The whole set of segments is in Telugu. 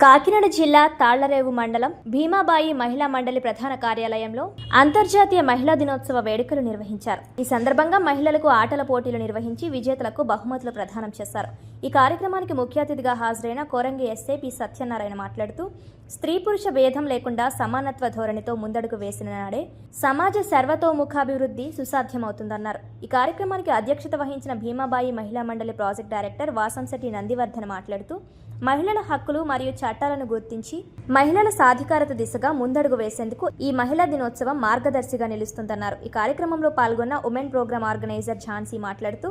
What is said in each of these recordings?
కాకినాడ జిల్లా తాళ్లరేవు మండలం భీమాబాయి మహిళా మండలి ప్రధాన కార్యాలయంలో అంతర్జాతీయ మహిళా దినోత్సవ వేడుకలు నిర్వహించారు. ఈ సందర్భంగా మహిళలకు ఆటల పోటీలు నిర్వహించి విజేతలకు బహుమతులు ప్రదానం చేశారు. ఈ కార్యక్రమానికి ముఖ్య అతిథిగా హాజరైన కోరంగి ఎస్ఐ పి సత్యనారాయణ మాట్లాడుతూ, స్త్రీ పురుష భేదం లేకుండా సమానత్వ ధోరణితో ముందడుగు వేసిన నాడే సమాజ సర్వతోముఖాభివృద్ధి సుసాధ్యమవుతుందన్నారు. ఈ కార్యక్రమానికి అధ్యక్షత వహించిన భీమాబాయి మహిళా మండలి ప్రాజెక్ట్ డైరెక్టర్ వాసంశెట్టి నందివర్ధన్ మాట్లాడుతూ, మహిళల హక్కులు మరియు చట్టాలను గుర్తించి మహిళల సాధికారత దిశగా ముందడుగు వేసేందుకు ఈ మహిళా దినోత్సవం మార్గదర్శిగా నిలుస్తుందన్నారు. ఈ కార్యక్రమంలో పాల్గొన్న ఉమెన్ ప్రోగ్రామ్ ఆర్గనైజర్ ఝాన్సీ మాట్లాడుతూ,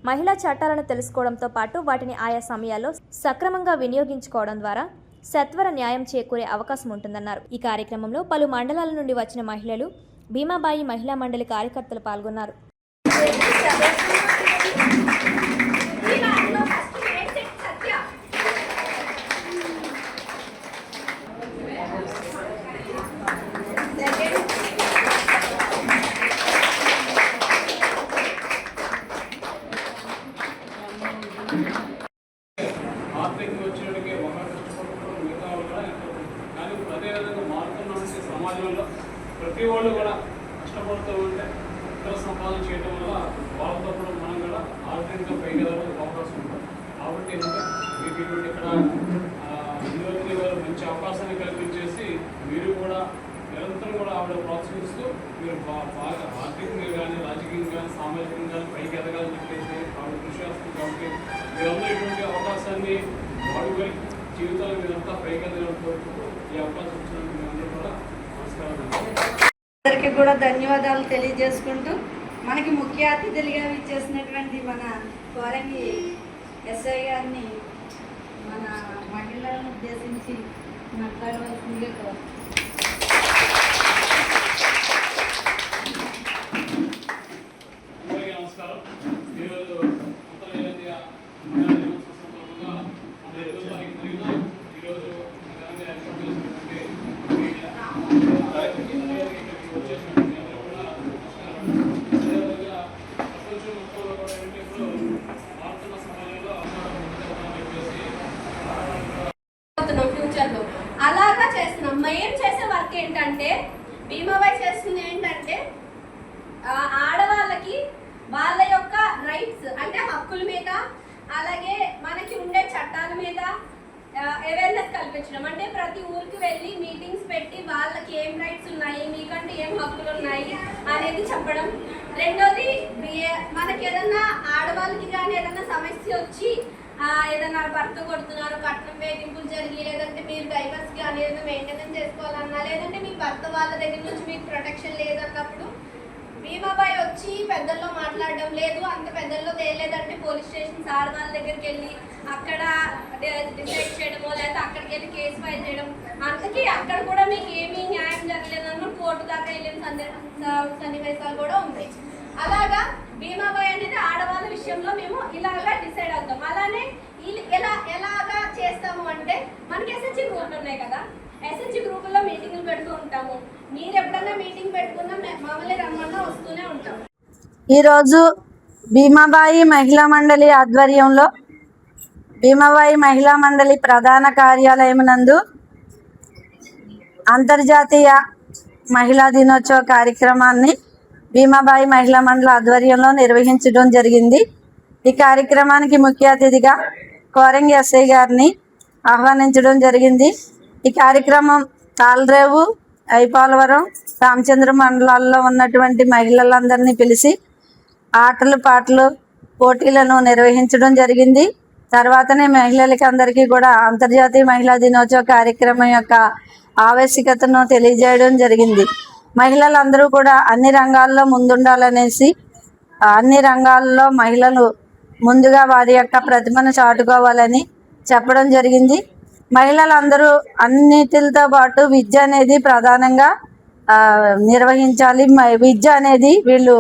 మహిళా చట్టాలను తెలుసుకోవడంతో పాటు వాటిని ఆయా సమయాల్లో సక్రమంగా వినియోగించుకోవడం ద్వారా సత్వర న్యాయం చేకూరే అవకాశం ఉంటుందన్నారు. ఈ కార్యక్రమంలో పలు మండలాల నుండి వచ్చిన మహిళలు, భీమాబాయి మహిళా మండలి కార్యకర్తలు పాల్గొన్నారు. ఆర్థికంగా వచ్చేటికి ఒక కష్టపడుతున్నారు, మిగతా వాళ్ళు కూడా ఎంతో. కానీ అదేవిధంగా మారుతున్నటువంటి సమాజంలో ప్రతి వాళ్ళు కూడా కష్టపడుతూ ఉంటే ఇతర సంపాదన చేయడం వల్ల వాళ్ళతో కూడా మనం కూడా ఆర్థికంగా పైకి ఎదగడానికి అవకాశం ఉంటుంది. కాబట్టి మీకు ఇటువంటి ఇక్కడ యువతి గారు మంచి అవకాశాన్ని కల్పించేసి మీరు కూడా నిరంతరం కూడా ఆవిడ ప్రోత్సహిస్తూ మీరు బాగా ఆర్థికంగా కానీ రాజకీయంగా కానీ సామాజికంగా కానీ పైకి ఎదగాలని చెప్పేసి ఆవిడ కృషి చేస్తుంది. కాబట్టి మీరందరూ ఇటువంటి అవకాశాన్ని వాడుకొని జీవితాలు మీరంతా పైకి ఎదగాలని కోరుకుంటూ ఈ అవకాశం ఇచ్చినందుకు మీరందరూ కూడా నమస్కారం. అందరికీ కూడా ధన్యవాదాలు తెలియజేసుకుంటూ, మనకి ముఖ్య అతిథులుగా ఇచ్చేసినటువంటి మన కోరంగి ఎస్ఐ గారిని మన మహిళలను ఉద్దేశించి మాట్లాడవలసిందిగా కోరుతున్నాను. నమస్కారం. ఈరోజు ఫ్యూచర్లో అలాగా చేస్తున్నాం. మేము చేసే వర్క్ ఏంటంటే, భీమాబాయి చేస్తుంది ఏంటంటే, ఆడవాళ్ళకి వాళ్ళ యొక్క రైట్స్ అంటే హక్కుల మీద, అలాగే మనకి ఉండే చట్టాల మీద అవేర్నెస్ కల్పించడం. అంటే ప్రతి ఊరికి వెళ్ళి మీటింగ్స్ పెట్టి వాళ్ళకి ఏం రైట్స్ ఉన్నాయి, మీకంటే ఏం హక్కులు ఉన్నాయి అనేది చెప్పడం. రెండోది, మనకి ఏదన్నా ఆడవాళ్ళకి కానీ ఏదన్నా సమస్య వచ్చి ఏదైనా భర్త కొడుతున్నారు, కట్నం వేధింపులు జరిగి, లేదంటే మీరు డైవర్స్ కానీ ఏదైనా మెయింటెనెన్స్ చేసుకోవాలన్నా, లేదంటే మీ భర్త వాళ్ళ దగ్గర నుంచి మీకు ప్రొటెక్షన్ లేదన్నప్పుడు భీమాబాయి వచ్చి పెద్దల్లో మాట్లాడడం, లేదు అంత పెద్దల్లో తేలేదంటే పోలీస్ స్టేషన్ సార్ వాళ్ళ దగ్గరికి వెళ్ళి అక్కడ డిసైడ్ చేయడమో, లేకపోతే అక్కడికి వెళ్ళి కేసు ఫైల్ చేయడం. అంతకీ అక్కడ కూడా మీకు ఏమీ న్యాయం జరగలేదన్న కోర్టు దాకా వెళ్ళిన సన్నివేశాలు కూడా ఉంటాయి. అలాగా భీమాబాయి అనేది ఆడవాళ్ళ విషయంలో మేము ఇలాగా డిసైడ్ అవుతాం. అలానే ఎలాగా చేస్తాము అంటే, మనకి ఎస్హెచ్జి గ్రూపులు ఉన్నాయి కదా, ఎస్హెచ్జి గ్రూపుల్లో మీటింగ్లు పెడుతూ ఉంటాము. మీరు ఎప్పుడన్నా మీటింగ్ పెట్టుకున్నా మమ్మల్ని రమ్మన్నా వస్తూనే ఉంటాం. ఈరోజు భీమాబాయి మహిళా మండలి ఆధ్వర్యంలో భీమాబాయి మహిళా మండలి ప్రధాన కార్యాలయం నందు అంతర్జాతీయ మహిళా దినోత్సవ కార్యక్రమాన్ని భీమాబాయి మహిళా మండలి ఆధ్వర్యంలో నిర్వహించడం జరిగింది. ఈ కార్యక్రమానికి ముఖ్య అతిథిగా కోరంగి ఎస్ఐ గారిని ఆహ్వానించడం జరిగింది. ఈ కార్యక్రమం తాళ్లరేవు, ఐపోలవరం, రామచంద్ర మండలాల్లో ఉన్నటువంటి మహిళలందరినీ పిలిచి ఆటలు పాటలు పోటీలను నిర్వహించడం జరిగింది. తర్వాతనే మహిళలకి అందరికీ కూడా అంతర్జాతీయ మహిళా దినోత్సవ కార్యక్రమం యొక్క ఆవశ్యకతను తెలియజేయడం జరిగింది. మహిళలందరూ కూడా అన్ని రంగాల్లో ముందుండాలనేసి, అన్ని రంగాల్లో మహిళలు ముందుగా వారి యొక్క ప్రతిభను చాటుకోవాలని చెప్పడం జరిగింది. మహిళలందరూ అన్నిటితో పాటు విద్య అనేది ప్రధానంగా నిర్వహించాలి. విద్య అనేది వీళ్ళు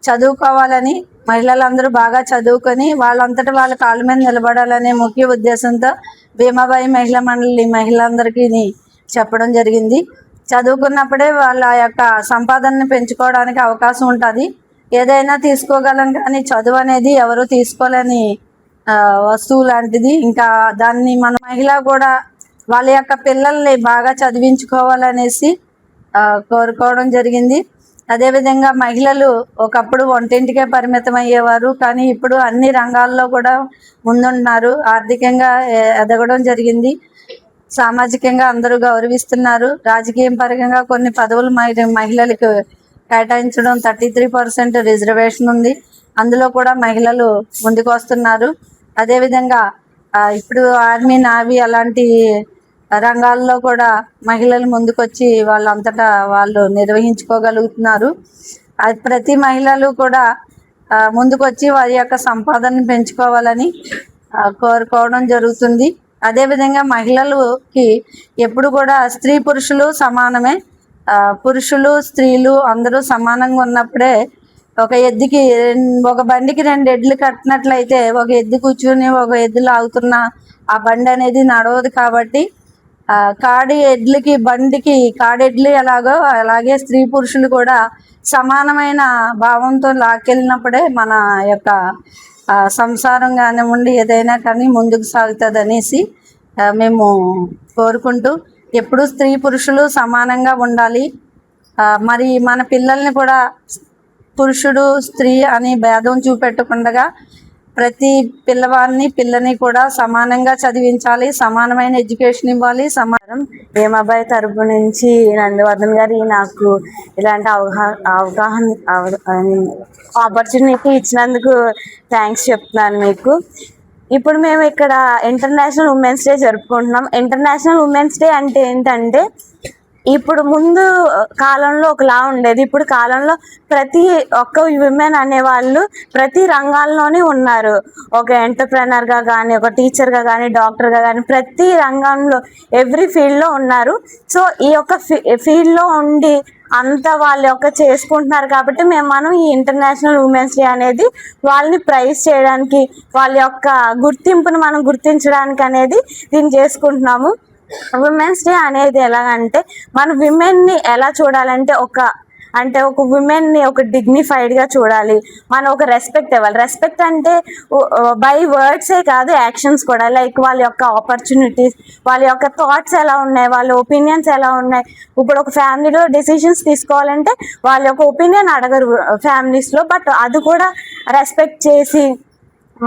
చదువుకోవాలని, మహిళలందరూ బాగా చదువుకొని వాళ్ళంతటా వాళ్ళ కాళ్ళ మీద నిలబడాలనే ముఖ్య ఉద్దేశంతో భీమాబాయి మహిళా మండలి మహిళలందరికీ చెప్పడం జరిగింది. చదువుకున్నప్పుడే వాళ్ళ యొక్క సంపాదనని పెంచుకోవడానికి అవకాశం ఉంటుంది. ఏదైనా తీసుకోగలం కానీ చదువు అనేది ఎవరు తీసుకోలేని వస్తువు లాంటిది. ఇంకా దాన్ని మన మహిళ కూడా వాళ్ళ యొక్క పిల్లల్ని బాగా చదివించుకోవాలనేసి కోరుకోవడం జరిగింది. అదేవిధంగా మహిళలు ఒకప్పుడు వంటింటికే పరిమితం అయ్యేవారు, కానీ ఇప్పుడు అన్ని రంగాల్లో కూడా ముందున్నారు. ఆర్థికంగా ఎదగడం జరిగింది. సామాజికంగా అందరూ గౌరవిస్తున్నారు. రాజకీయ పరంగా కొన్ని పదవులు మహిళలకు కేటాయించడం 33% రిజర్వేషన్ ఉంది. అందులో కూడా మహిళలు ముందుకు వస్తున్నారు. అదేవిధంగా ఇప్పుడు ఆర్మీ, నావీ అలాంటి రంగాల్లో కూడా మహిళలు ముందుకొచ్చి వాళ్ళంతటా వాళ్ళు నిర్వహించుకోగలుగుతున్నారు. అది ప్రతి మహిళలు కూడా ముందుకొచ్చి వారి యొక్క సంపాదనను పెంచుకోవాలని కోరుకోవడం జరుగుతుంది. అదేవిధంగా మహిళలకి ఎప్పుడు కూడా స్త్రీ పురుషులు సమానమే. పురుషులు స్త్రీలు అందరూ సమానంగా ఉన్నప్పుడే ఒక బండికి 2 ఎడ్లు కట్టినట్లయితే ఒక ఎద్దు కూర్చుని ఒక ఎద్దు లాగుతున్న ఆ బండి అనేది నడవదు. కాబట్టి కాడి ఎడ్లకి బండికి కాడెడ్లు ఎలాగో అలాగే స్త్రీ పురుషులు కూడా సమానమైన భావంతో లాక్కెళ్ళినప్పుడే మన యొక్క సంసారం కానివ్వండి ఏదైనా కానీ ముందుకు సాగుతుంది అనేసి మేము కోరుకుంటూ ఎప్పుడూ స్త్రీ పురుషులు సమానంగా ఉండాలి. మరి మన పిల్లల్ని కూడా పురుషుడు స్త్రీ అని భేదం చూపెట్టకుండా ప్రతి పిల్లని కూడా సమానంగా చదివించాలి, సమానమైన ఎడ్యుకేషన్ ఇవ్వాలి. భీమాబాయి తరపు నుంచి నందివర్ధన్ గారి నాకు ఇలాంటి ఆపర్చునిటీ ఇచ్చినందుకు థ్యాంక్స్ చెప్తున్నాను మీకు. ఇప్పుడు మేము ఇక్కడ ఇంటర్నేషనల్ ఉమెన్స్ డే జరుపుకుంటున్నాం. ఇంటర్నేషనల్ ఉమెన్స్ డే అంటే ఏంటంటే, ఇప్పుడు ముందు కాలంలో ఒకలా ఉండేది, ఇప్పుడు కాలంలో ప్రతి ఒక్క విమెన్ అనేవాళ్ళు ప్రతి రంగాల్లోనే ఉన్నారు. ఒక ఎంటర్ప్రెనర్గా కానీ, ఒక టీచర్గా కానీ, డాక్టర్గా కానీ, ప్రతి రంగంలో ఎవ్రీ ఫీల్డ్లో ఉన్నారు. సో ఈ యొక్క ఫీల్డ్లో ఉండి అంతా వాళ్ళ యొక్క చేసుకుంటున్నారు. కాబట్టి మనం ఈ ఇంటర్నేషనల్ ఉమెన్స్ డే అనేది వాళ్ళని ప్రైజ్ చేయడానికి, వాళ్ళ యొక్క గుర్తింపును మనం గుర్తించడానికి అనేది దీన్ని చేసుకుంటున్నాము. ఉమెన్స్ డే అనేది ఎలాగంటే, మన విమెన్ని ఎలా చూడాలంటే ఒక విమెన్ని ఒక డిగ్నిఫైడ్గా చూడాలి. మనం ఒక రెస్పెక్ట్ ఇవ్వాలి. రెస్పెక్ట్ అంటే బై వర్డ్సే కాదు, యాక్షన్స్ కూడా. లైక్ వాళ్ళ యొక్క ఆపర్చునిటీస్, వాళ్ళ యొక్క థాట్స్ ఎలా ఉన్నాయి, వాళ్ళ ఒపీనియన్స్ ఎలా ఉన్నాయి. ఇప్పుడు ఒక ఫ్యామిలీలో డెసిషన్స్ తీసుకోవాలంటే వాళ్ళ యొక్క ఒపీనియన్ అడగరు ఫ్యామిలీస్లో, బట్ అది కూడా రెస్పెక్ట్ చేసి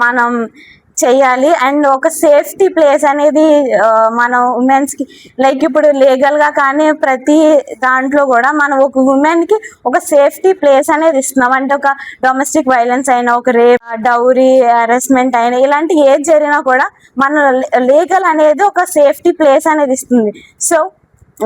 మనం చెయ్యాలి. అండ్ ఒక సేఫ్టీ ప్లేస్ అనేది మనం ఉమెన్స్కి, లైక్ ఇప్పుడు లీగల్గా కానీ ప్రతి దాంట్లో కూడా మనం ఒక ఉమెన్కి ఒక సేఫ్టీ ప్లేస్ అనేది ఇస్తున్నాం. అంటే ఒక డొమెస్టిక్ వైలెన్స్ అయినా, ఒక రేప్, డౌరీ, హెరాస్మెంట్ అయినా, ఇలాంటి ఏది జరిగినా కూడా మన లీగల్ అనేది ఒక సేఫ్టీ ప్లేస్ అనేది ఇస్తుంది. సో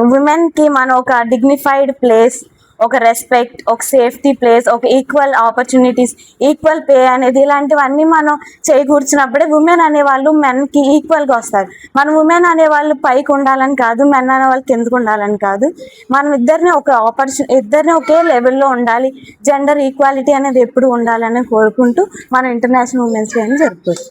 ఉమెన్కి మనం ఒక డిగ్నిఫైడ్ ప్లేస్, ఒక రెస్పెక్ట్, ఒక సేఫ్టీ ప్లేస్, ఒక ఈక్వల్ ఆపర్చునిటీస్, ఈక్వల్ పే అనేది ఇలాంటివన్నీ మనం చేకూర్చినప్పుడే ఉమెన్ అనేవాళ్ళు మెన్కి ఈక్వల్గా వస్తారు. మనం ఉమెన్ అనేవాళ్ళు పైకి ఉండాలని కాదు, మెన్ అనేవాళ్ళు కిందకు ఉండాలని కాదు. మనం ఇద్దరిని ఒకే లెవెల్లో ఉండాలి. జెండర్ ఈక్వాలిటీ అనేది ఎప్పుడు ఉండాలని కోరుకుంటూ మనం ఇంటర్నేషనల్ ఉమెన్స్ డే అని జరుపుకోవచ్చు.